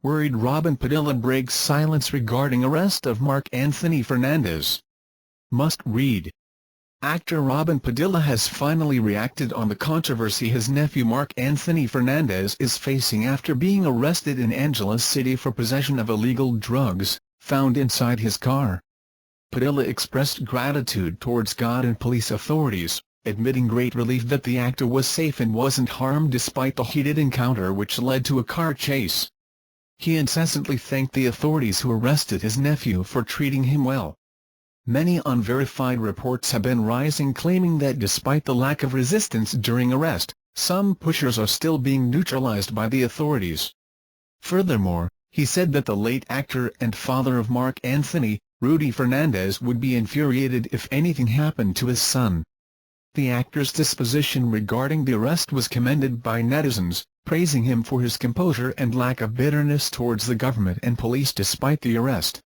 Worried Robin Padilla breaks silence regarding arrest of Mark Anthony Fernandez. Must read. Actor Robin Padilla has finally reacted on the controversy his nephew Mark Anthony Fernandez is facing after being arrested in Angeles City for possession of illegal drugs, found inside his car. Padilla expressed gratitude towards God and police authorities, admitting great relief that the actor was safe and wasn't harmed despite the heated encounter which led to a car chase. He incessantly thanked the authorities who arrested his nephew for treating him well. Many unverified reports have been rising claiming that despite the lack of resistance during arrest, some pushers are still being neutralized by the authorities. Furthermore, he said that the late actor and father of Mark Anthony, Rudy Fernandez, would be infuriated if anything happened to his son. The actor's disposition regarding the arrest was commended by netizens, praising him for his composure and lack of bitterness towards the government and police despite the arrest.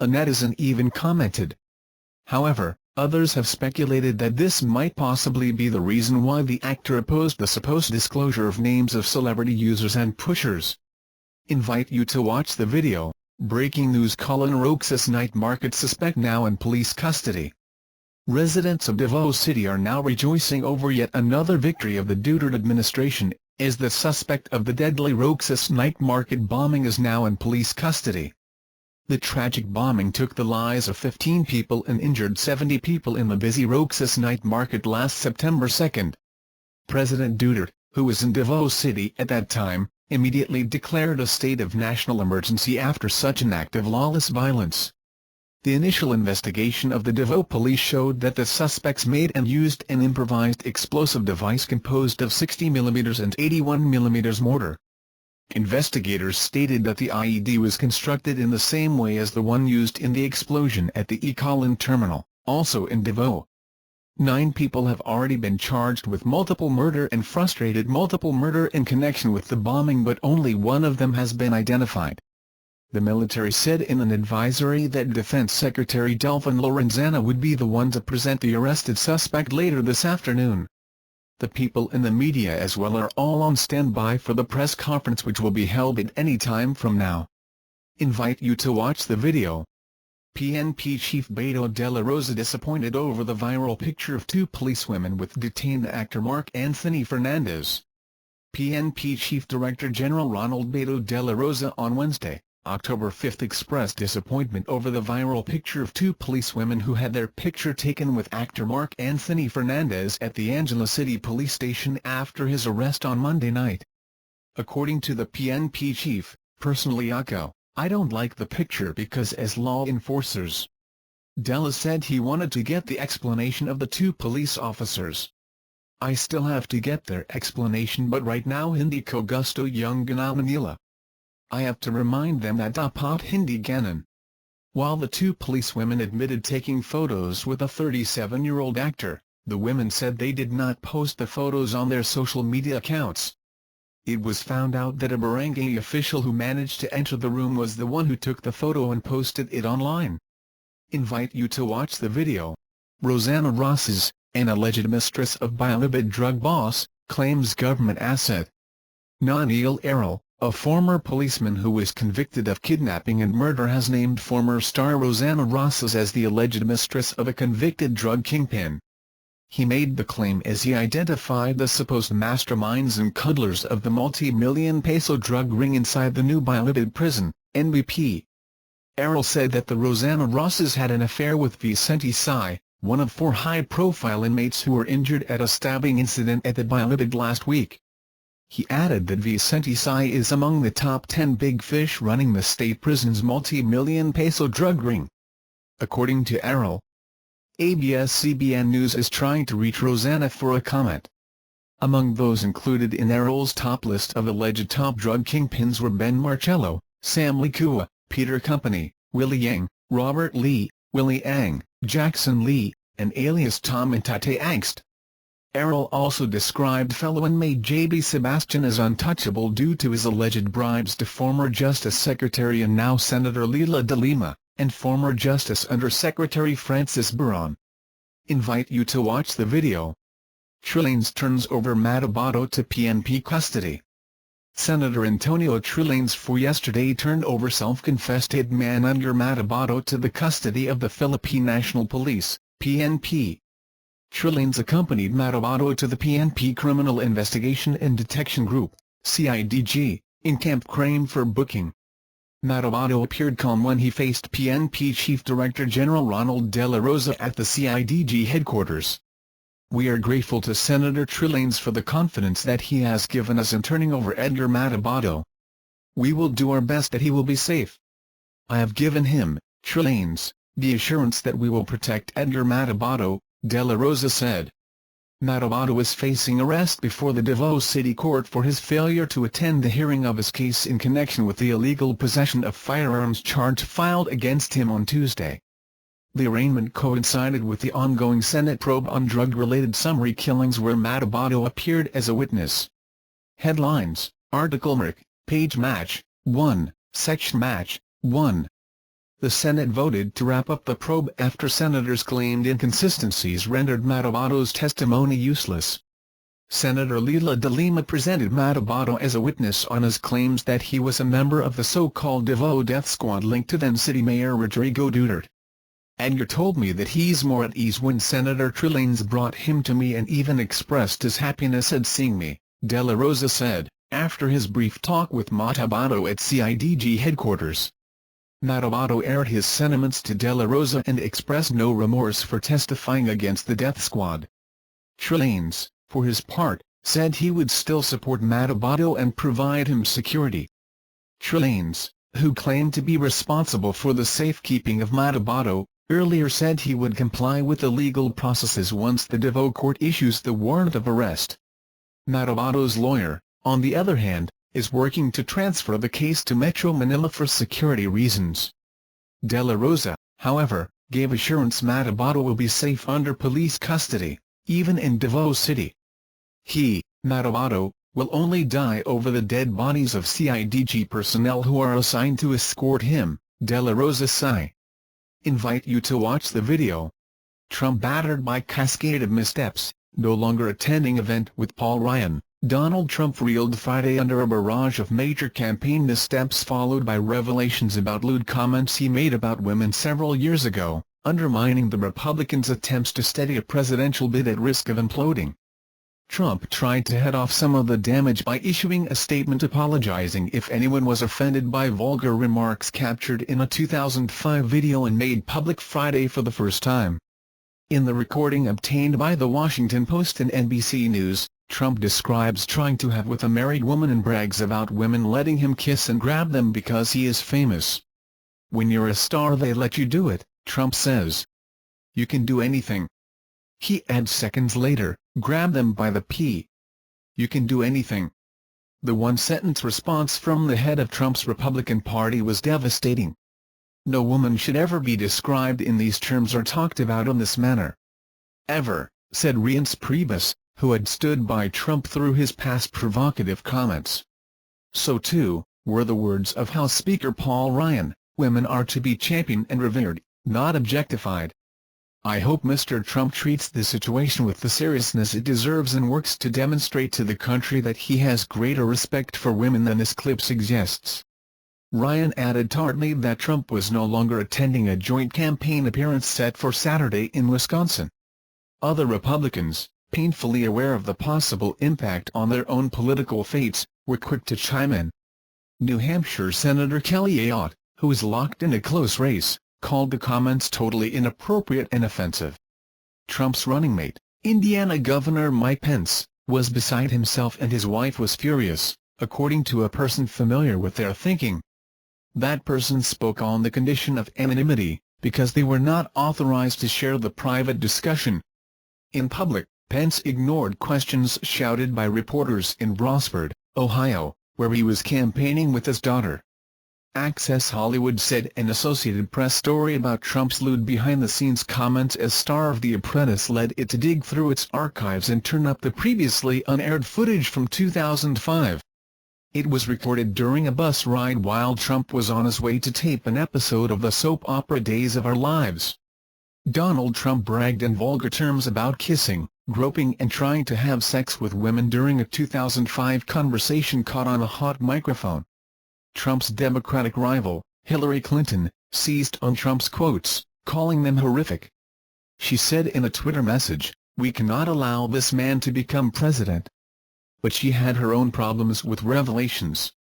A netizen even commented. However, others have speculated that this might possibly be the reason why the actor opposed the supposed disclosure of names of celebrity users and pushers. Invite you to watch the video. Breaking news: Cullen Roxas night market suspect now in police custody. Residents of Davao City are now rejoicing over yet another victory of the Duterte administration, as the suspect of the deadly Roxas night market bombing is now in police custody. The tragic bombing took the lives of 15 people and injured 70 people in the busy Roxas night market last September 2. President Duterte, who was in Davao City at that time, immediately declared a state of national emergency after such an act of lawless violence. The initial investigation of the Davao police showed that the suspects made and used an improvised explosive device composed of 60mm and 81mm mortar. Investigators stated that the IED was constructed in the same way as the one used in the explosion at the Cullen terminal, also in Davao. 9 people have already been charged with multiple murder and frustrated multiple murder in connection with the bombing, but only one of them has been identified. The military said in an advisory that Defense Secretary Delfin Lorenzana would be the one to present the arrested suspect later this afternoon. The people and the media as well are all on standby for the press conference, which will be held at any time from now. Invite you to watch the video. PNP Chief Beto de la Rosa disappointed over the viral picture of 2 policewomen with detained actor Mark Anthony Fernandez. PNP Chief Director General Ronald Beto de la Rosa on Wednesday, October 5, expressed disappointment over the viral picture of 2 policewomen who had their picture taken with actor Mark Anthony Fernandez at the Angeles City Police Station after his arrest on Monday night. According to the PNP chief, "Personally I don't like the picture because as law enforcers," Della said he wanted to get the explanation of the 2 police officers. "I still have to get their explanation, but right now hindi ko gusto yung ginawa nila. I have to remind them that dapat hindi ganon." While the 2 policewomen admitted taking photos with a 37-year-old actor, the women said they did not post the photos on their social media accounts. It was found out that a barangay official who managed to enter the room was the one who took the photo and posted it online. Invite you to watch the video. Rosanna Rosas, an alleged mistress of Bilibid drug boss, claims government asset. Naniel Errol, a former policeman who was convicted of kidnapping and murder, has named former star Rosanna Rosas as the alleged mistress of a convicted drug kingpin. He made the claim as he identified the supposed masterminds and cuddlers of the multi-million peso drug ring inside the new Bilibid prison, NBP. Errol said that the Rosanna Rosas had an affair with Vicente Sai, one of 4 high-profile inmates who were injured at a stabbing incident at the Bilibid last week. He added that Vicente Sai is among the top 10 big fish running the state prison's multi-million peso drug ring. According to Errol, ABS-CBN News is trying to reach Rosanna for a comment. Among those included in Errol's top list of alleged top drug kingpins were Ben Marcello, Sam Likua, Peter Company, Willie Yang, Robert Lee, Willie Ang, Jackson Lee, and alias Tom and Tate Angst. Errol also described fellow inmate J.B. Sebastian as untouchable due to his alleged bribes to former Justice Secretary and now Senator Leila de Lima, and former Justice Under Secretary Francis Buron. Invite you to watch the video. Trillions turns over Matabato to PNP custody. Senator Antonio Trillanes for yesterday turned over self-confessed hitman Edgar Matabato to the custody of the Philippine National Police, PNP. Trillanes accompanied Matabato to the PNP Criminal Investigation and Detection Group, CIDG, in Camp Crame for booking. Matabato appeared calm when he faced PNP Chief Director General Ronald De La Rosa at the CIDG headquarters. "We are grateful to Senator Trillanes for the confidence that he has given us in turning over Edgar Matabato. We will do our best that he will be safe. I have given him, Trillanes, the assurance that we will protect Edgar Matabato," De La Rosa said. Matabato is facing arrest before the Davao City Court for his failure to attend the hearing of his case in connection with the illegal possession of firearms charge filed against him on Tuesday. The arraignment coincided with the ongoing Senate probe on drug-related summary killings where Matabato appeared as a witness. Headlines, article Mark, page match, 1, section match, 1. The Senate voted to wrap up the probe after senators claimed inconsistencies rendered Matabato's testimony useless. Senator Leila de Lima presented Matabato as a witness on his claims that he was a member of the so-called Davao death squad linked to then-City Mayor Rodrigo Duterte. "Edgar told me that he's more at ease when Senator Trillanes brought him to me and even expressed his happiness at seeing me," De La Rosa said, after his brief talk with Matabato at CIDG headquarters. Matabato aired his sentiments to De La Rosa and expressed no remorse for testifying against the death squad. Trillanes, for his part, said he would still support Matabato and provide him security. Trillanes, who claimed to be responsible for the safekeeping of Matabato, earlier said he would comply with the legal processes once the Davao court issues the warrant of arrest. Matabato's lawyer, on the other hand, is working to transfer the case to Metro Manila for security reasons. De La Rosa, however, gave assurance Matabato will be safe under police custody, even in Davao City. He, Matabato, will only die over the dead bodies of CIDG personnel who are assigned to escort him, De La Rosa said. Invite you to watch the video. Trump battered by cascade of missteps, no longer attending event with Paul Ryan. Donald Trump reeled Friday under a barrage of major campaign missteps followed by revelations about lewd comments he made about women several years ago, undermining the Republicans' attempts to steady a presidential bid at risk of imploding. Trump tried to head off some of the damage by issuing a statement apologizing if anyone was offended by vulgar remarks captured in a 2005 video and made public Friday for the first time. In the recording obtained by The Washington Post and NBC News, Trump describes trying to have with a married woman and brags about women letting him kiss and grab them because he is famous. "When you're a star they let you do it," Trump says. "You can do anything." He adds seconds later, "Grab them by the pee. You can do anything." The one-sentence response from the head of Trump's Republican Party was devastating. "No woman should ever be described in these terms or talked about in this manner. Ever," said Reince Priebus, who had stood by Trump through his past provocative comments. So too, were the words of House Speaker Paul Ryan, "Women are to be championed and revered, not objectified." I hope Mr. Trump treats the situation with the seriousness it deserves and works to demonstrate to the country that he has greater respect for women than this clip suggests. Ryan added tartly that Trump was no longer attending a joint campaign appearance set for Saturday in Wisconsin. Other Republicans, painfully aware of the possible impact on their own political fates, were quick to chime in. New Hampshire Senator Kelly Ayotte, who is locked in a close race, called the comments totally inappropriate and offensive. Trump's running mate, Indiana Governor Mike Pence, was beside himself and his wife was furious, according to a person familiar with their thinking. That person spoke on the condition of anonymity, because they were not authorized to share the private discussion. In public, Pence ignored questions shouted by reporters in Rossford, Ohio, where he was campaigning with his daughter. Access Hollywood said an Associated Press story about Trump's lewd behind-the-scenes comments as star of The Apprentice led it to dig through its archives and turn up the previously unaired footage from 2005. It was recorded during a bus ride while Trump was on his way to tape an episode of the soap opera Days of Our Lives. Donald Trump bragged in vulgar terms about kissing, groping and trying to have sex with women during a 2005 conversation caught on a hot microphone. Trump's Democratic rival, Hillary Clinton, seized on Trump's quotes, calling them horrific. She said in a Twitter message, "We cannot allow this man to become president." But she had her own problems with revelations.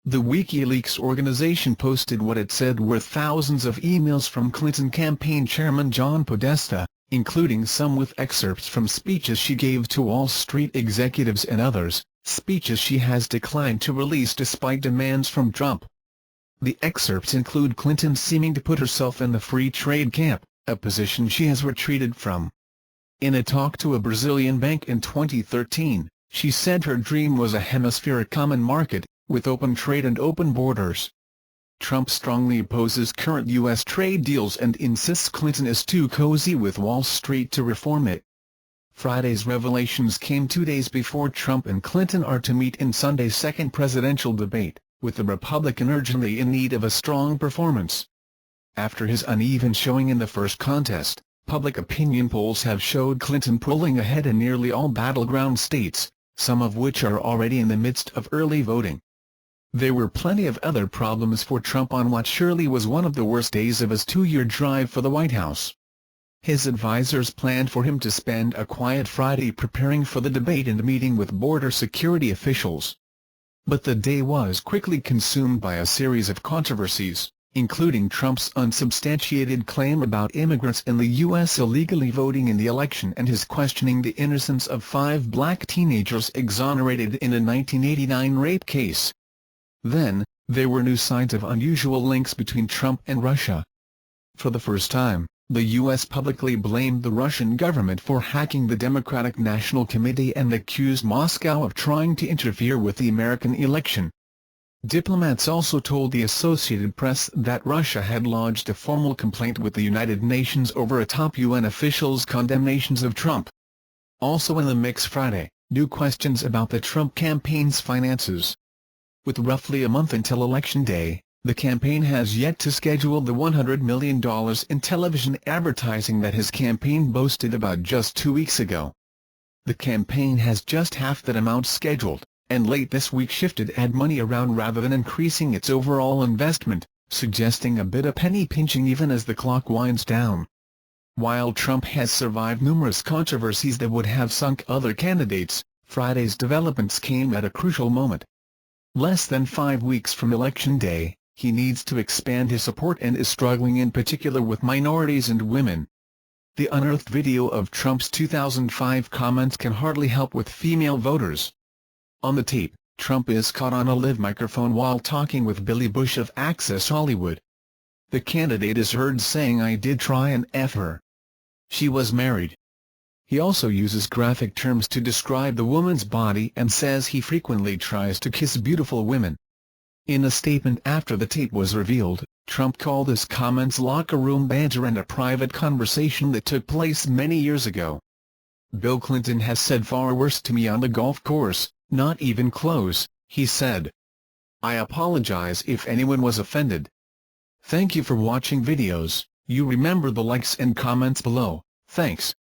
The WikiLeaks organization posted what it said were thousands of emails from Clinton campaign chairman John Podesta, including some with excerpts from speeches she gave to Wall Street executives and others, speeches she has declined to release despite demands from Trump. The excerpts include Clinton seeming to put herself in the free trade camp, a position she has retreated from. In a talk to a Brazilian bank in 2013, she said her dream was a hemispheric common market, with open trade and open borders. Trump strongly opposes current U.S. trade deals and insists Clinton is too cozy with Wall Street to reform it. Friday's revelations came 2 days before Trump and Clinton are to meet in Sunday's second presidential debate, with the Republican urgently in need of a strong performance. After his uneven showing in the first contest, public opinion polls have showed Clinton pulling ahead in nearly all battleground states, some of which are already in the midst of early voting. There were plenty of other problems for Trump on what surely was one of the worst days of his 2-year drive for the White House. His advisers planned for him to spend a quiet Friday preparing for the debate and meeting with border security officials. But the day was quickly consumed by a series of controversies, including Trump's unsubstantiated claim about immigrants in the U.S. illegally voting in the election and his questioning the innocence of 5 black teenagers exonerated in a 1989 rape case. Then, there were new signs of unusual links between Trump and Russia. For the first time, the U.S. publicly blamed the Russian government for hacking the Democratic National Committee and accused Moscow of trying to interfere with the American election. Diplomats also told the Associated Press that Russia had lodged a formal complaint with the United Nations over a top UN official's condemnations of Trump. Also in the mix Friday, new questions about the Trump campaign's finances. With roughly a month until Election Day, the campaign has yet to schedule the $100 million in television advertising that his campaign boasted about just 2 weeks ago. The campaign has just half that amount scheduled, and late this week shifted ad money around rather than increasing its overall investment, suggesting a bit of penny-pinching even as the clock winds down. While Trump has survived numerous controversies that would have sunk other candidates, Friday's developments came at a crucial moment. Less than 5 weeks from Election Day, he needs to expand his support and is struggling in particular with minorities and women. The unearthed video of Trump's 2005 comments can hardly help with female voters. On the tape, Trump is caught on a live microphone while talking with Billy Bush of Access Hollywood. The candidate is heard saying, "I did try and F her. She was married." He also uses graphic terms to describe the woman's body and says he frequently tries to kiss beautiful women. In a statement after the tape was revealed, Trump called his comments locker room banter and a private conversation that took place many years ago. "Bill Clinton has said far worse to me on the golf course, not even close," he said. "I apologize if anyone was offended. Thank you for watching videos. You remember the likes and comments below. Thanks."